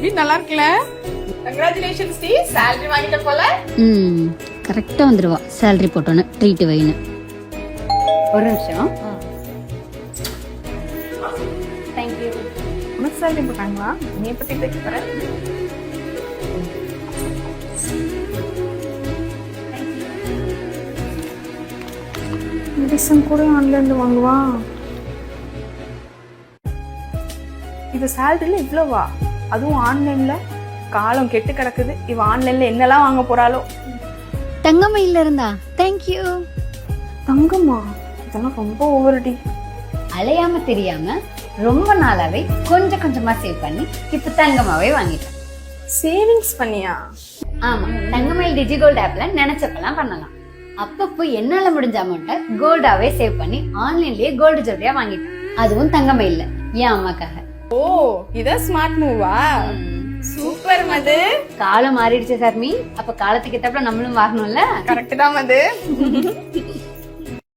வீட் நல்லா இருக்குல்ல? கங்க்ராச்சுலேஷன்ஸ் டி, salary வாங்கிட்ட போல. கரெக்டா வந்துருவா. salary போட்டோன்னு ட்ரீட் வைன்னு. ஒரு நிமிஷம். Thank you. உனக்கு salary போட்டாங்களா? நீ எப்ப ட்ரீட் வைக்க போற? மெடிசன் கூட ஆன்லைன்ல வாங்குவா. இது சேலரில இவ்வளவா? அதுவும் ஆன்லைன்ல. காலம் கெட்டு கிடக்குது. இவ ஆன்லைன்ல என்னெல்லாம் வாங்க போறாளோ. தங்கமயில இருந்தா தேங்க்யூ. தங்கம்மா, இதெல்லாம் ரொம்ப ஓவர்டி. அலையாம தெரியாம ரொம்ப நாளாவே கொஞ்சம் கொஞ்சமா சேவ் பண்ணி இப்ப தங்கமாவே வாங்கிட்டேன். சேவிங்ஸ் பண்ணியா? ஆமா, தங்கமயில் டிஜி கோல்ட் ஆப்ல நினைச்சப்பெல்லாம் பண்ணலாம். அப்பப்போ என்னால முடிஞ்ச அமௌண்ட்டை கோல்டாவே சேவ் பண்ணி ஆன்லைன்லயே கோல்டு ஜுவல்லரியா வாங்கிட்டேன். அதுவும் தங்கமயில்ல, என் அம்மாக்காக. ஓ, இத ஸ்மார்ட் மூவா? சூப்பர் மது. காலம் மாறிடுச்சு சார்மி, அப்ப காலத்துக்கு ஏத்தப்பல நம்மளும் மாறணும்ல. கரெக்ட் தான் மது.